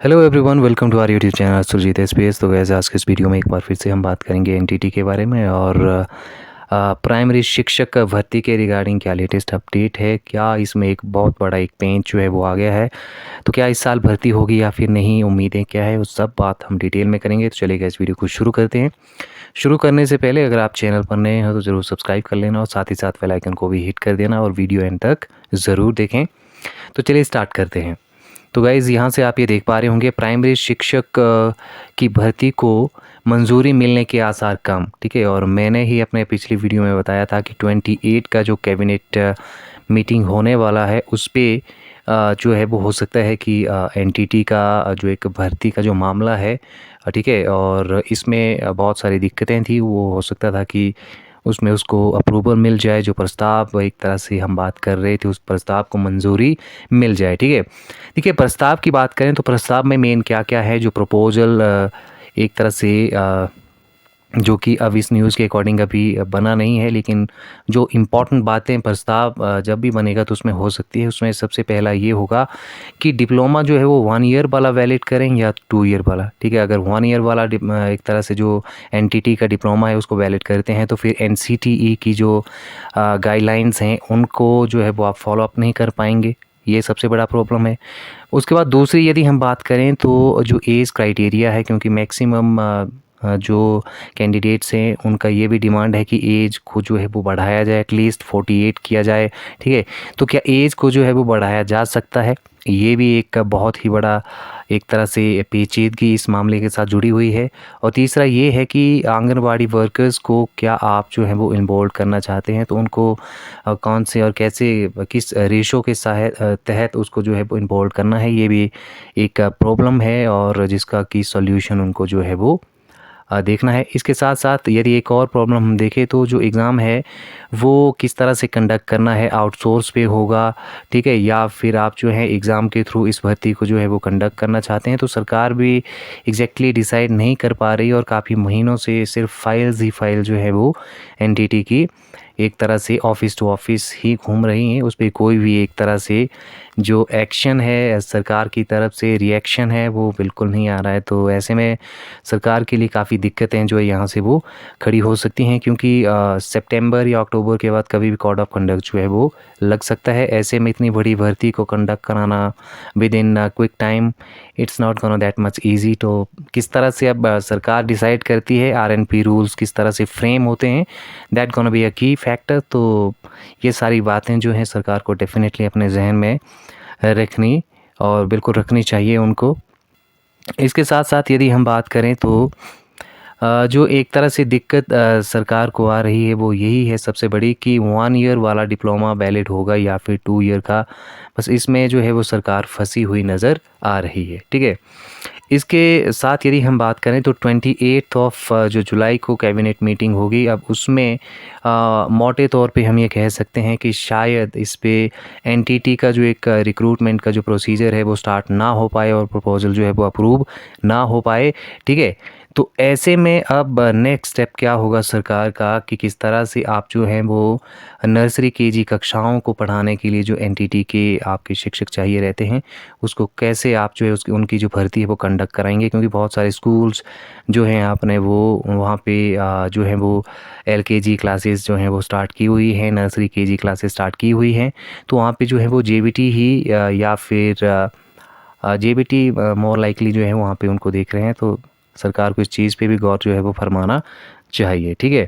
Hello everyone, welcome to our YouTube channel Surjeet SPS. तो guys आज के इस वीडियो में एक बार फिर से हम बात करेंगे एनटीटी के बारे में और प्राइमरी शिक्षक भर्ती के रिगार्डिंग क्या लेटेस्ट अपडेट है, क्या इसमें एक बहुत बड़ा एक पेंच जो है वो आ गया है, तो क्या इस साल भर्ती होगी या फिर नहीं, उम्मीदें क्या है, उस सब बात हम डिटेल में करेंगे। तो चलिए इस वीडियो को शुरू करते हैं। शुरू करने से पहले अगर आप चैनल पर नए हो तो ज़रूर सब्सक्राइब कर लेना और साथ ही साथ बेल आइकन को भी हिट कर देना और वीडियो एंड तक ज़रूर देखें। तो चलिए स्टार्ट करते हैं। तो गाइज़ यहाँ से आप ये देख पा रहे होंगे प्राइमरी शिक्षक की भर्ती को मंजूरी मिलने के आसार कम, ठीक है। और मैंने ही अपने पिछली वीडियो में बताया था कि 28 का जो कैबिनेट मीटिंग होने वाला है उस पे जो है वो हो सकता है कि एनटीटी का जो एक भर्ती का जो मामला है, ठीक है, और इसमें बहुत सारी दिक्कतें थी। वो हो सकता था कि उसमें उसको अप्रूवल मिल जाए, जो प्रस्ताव एक तरह से हम बात कर रहे थे उस प्रस्ताव को मंजूरी मिल जाए, ठीक है। देखिए, प्रस्ताव की बात करें तो प्रस्ताव में मेन क्या क्या है, जो प्रपोजल एक तरह से जो कि अब इस न्यूज़ के अकॉर्डिंग अभी बना नहीं है, लेकिन जो इम्पोर्टेंट बातें प्रस्ताव जब भी बनेगा तो उसमें हो सकती है। उसमें सबसे पहला ये होगा कि डिप्लोमा जो है वो 1 ईयर वाला वैलिड करें या 2 ईयर वाला, ठीक है। अगर 1 ईयर वाला एक तरह से जो एनटीटी का डिप्लोमा है उसको वैलिड करते हैं तो फिर एनसीटीई की जो गाइडलाइंस हैं उनको जो है वो आप फॉलो अप नहीं कर पाएंगे, ये सबसे बड़ा प्रॉब्लम है। उसके बाद दूसरी यदि हम बात करें तो जो एज क्राइटेरिया है, क्योंकि मैक्सिमम जो कैंडिडेट्स हैं उनका ये भी डिमांड है कि एज को जो है वो बढ़ाया जाए, एटलीस्ट 48 किया जाए, ठीक है। तो क्या एज को जो है वो बढ़ाया जा सकता है, ये भी एक बहुत ही बड़ा एक तरह से पेचीदगी इस मामले के साथ जुड़ी हुई है। और तीसरा ये है कि आंगनवाड़ी वर्कर्स को क्या आप जो है वो इन्वॉल्व करना चाहते हैं, तो उनको कौन से और कैसे किस रेशो के तहत उसको जो है वो इन्वॉल्व करना है, ये भी एक प्रॉब्लम है और जिसका कि सॉल्यूशन उनको जो है वो देखना है। इसके साथ साथ यदि एक और प्रॉब्लम हम देखें तो जो एग्ज़ाम है वो किस तरह से कंडक्ट करना है, आउटसोर्स पे होगा, ठीक है, या फिर आप जो है एग्ज़ाम के थ्रू इस भर्ती को जो है वो कंडक्ट करना चाहते हैं। तो सरकार भी एग्जैक्टली डिसाइड नहीं कर पा रही और काफ़ी महीनों से सिर्फ फाइल्स ही फाइल जो है वो एनटीटी की एक तरह से ऑफिस टू ऑफिस ही घूम रही हैं। उस पर कोई भी एक तरह से जो एक्शन है सरकार की तरफ से, रिएक्शन है, वो बिल्कुल नहीं आ रहा है। तो ऐसे में सरकार के लिए काफ़ी दिक्कतें जो है यहाँ से वो खड़ी हो सकती हैं, क्योंकि सितंबर या अक्टूबर के बाद कभी भी कोड ऑफ कंडक्ट जो है वो लग सकता है। ऐसे में इतनी बड़ी भर्ती को कंडक्ट कराना with in quick time, it's not gonna that much easy. तो किस तरह से अब सरकार डिसाइड करती है, आरएनपी रूल्स किस तरह से फ्रेम होते हैं, दैट गोना बी अ की फैक्टर। तो ये सारी बातें जो हैं सरकार को डेफिनेटली अपने जहन में रखनी और बिल्कुल रखनी चाहिए उनको। इसके साथ साथ यदि हम बात करें तो जो एक तरह से दिक्कत सरकार को आ रही है वो यही है सबसे बड़ी, कि 1 ईयर वाला डिप्लोमा वैलिड होगा या फिर 2 ईयर का, बस इसमें जो है वो सरकार फंसी हुई नज़र आ रही है, ठीक है। इसके साथ यदि हम बात करें तो 28 ऑफ जो जुलाई को कैबिनेट मीटिंग होगी। अब उसमें मोटे तौर पे हम ये कह सकते हैं कि शायद इस पे एनटीटी का जो एक रिक्रूटमेंट का जो प्रोसीजर है वो स्टार्ट ना हो पाए और प्रपोजल जो है वो अप्रूव ना हो पाए, ठीक है। तो ऐसे में अब नेक्स्ट स्टेप क्या होगा सरकार का, कि किस तरह से आप जो हैं वो नर्सरी केजी कक्षाओं को पढ़ाने के लिए जो एनटीटी के आपके शिक्षक चाहिए रहते हैं उसको कैसे आप जो है उसकी उनकी जो भर्ती है वो कंडक्ट कराएंगे। क्योंकि बहुत सारे स्कूल्स जो हैं आपने वो वहाँ पे जो है वो एलकेजी क्लासेस जो हैं वो स्टार्ट की हुई हैं, नर्सरी केजी क्लासेस स्टार्ट की हुई हैं। तो वहाँ पे जो है वो जेबीटी ही या फिर जेबीटी मोर लाइकली जो है वहाँ पे उनको देख रहे हैं। तो सरकार को इस चीज़ पे भी गौर जो है वो फरमाना चाहिए, ठीक है।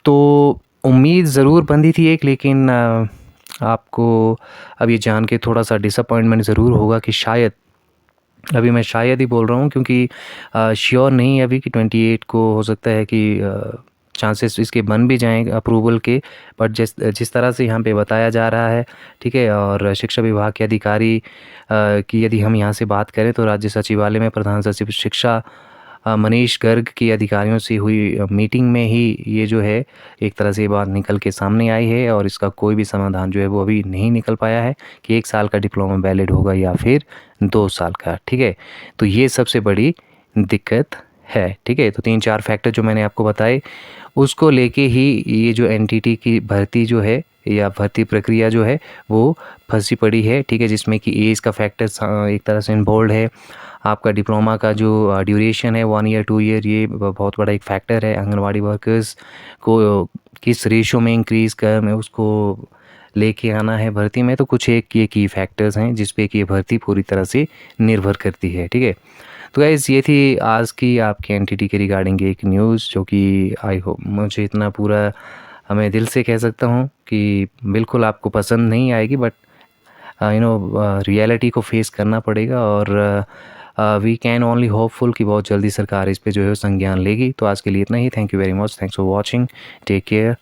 तो उम्मीद ज़रूर बंधी थी एक, लेकिन आपको अब ये जान के थोड़ा सा डिसअपॉइंटमेंट ज़रूर होगा कि शायद, अभी मैं शायद ही बोल रहा हूँ क्योंकि श्योर नहीं है अभी कि 28 को हो सकता है कि चांसेस इसके बन भी जाएँ अप्रूवल के। बट जिस जिस तरह से यहाँ पे बताया जा रहा है, ठीक है, और शिक्षा विभाग के अधिकारी की यदि हम यहाँ से बात करें तो राज्य सचिवालय में प्रधान सचिव शिक्षा मनीष गर्ग की अधिकारियों से हुई मीटिंग में ही ये जो है एक तरह से ये बात निकल के सामने आई है और इसका कोई भी समाधान जो है वो अभी नहीं निकल पाया है कि 1 साल का डिप्लोमा वैलिड होगा या फिर 2 साल का, ठीक है। तो ये सबसे बड़ी दिक्कत है, ठीक है। तो 3-4 फैक्टर जो मैंने आपको बताए उसको लेके ही ये जो एनटीटी की भर्ती जो है या भर्ती प्रक्रिया जो है वो फंसी पड़ी है, ठीक है। जिसमें कि एज का फैक्टर एक तरह से इन्वॉल्व है। आपका डिप्लोमा का जो ड्यूरेशन है 1 ईयर 2 ईयर, ये बहुत बड़ा एक फैक्टर है। आंगनवाड़ी वर्कर्स को किस रेशो में इंक्रीज़ कर में उसको लेके आना है भर्ती में, तो कुछ एक ये की फैक्टर्स हैं जिस पे कि ये भर्ती पूरी तरह से निर्भर करती है, ठीक है। तो गाइज़ ये थी आज की आपके एनटीटी के रिगार्डिंग एक न्यूज़, जो कि आई होप मुझे इतना पूरा मैं दिल से कह सकता हूँ कि बिल्कुल आपको पसंद नहीं आएगी, बट रियलिटी को फेस करना पड़ेगा। और वी कैन ओनली होपफुल कि बहुत जल्दी सरकार इस पे जो है संज्ञान लेगी। तो आज के लिए इतना ही। Thank you very much. Thanks for watching. Take care.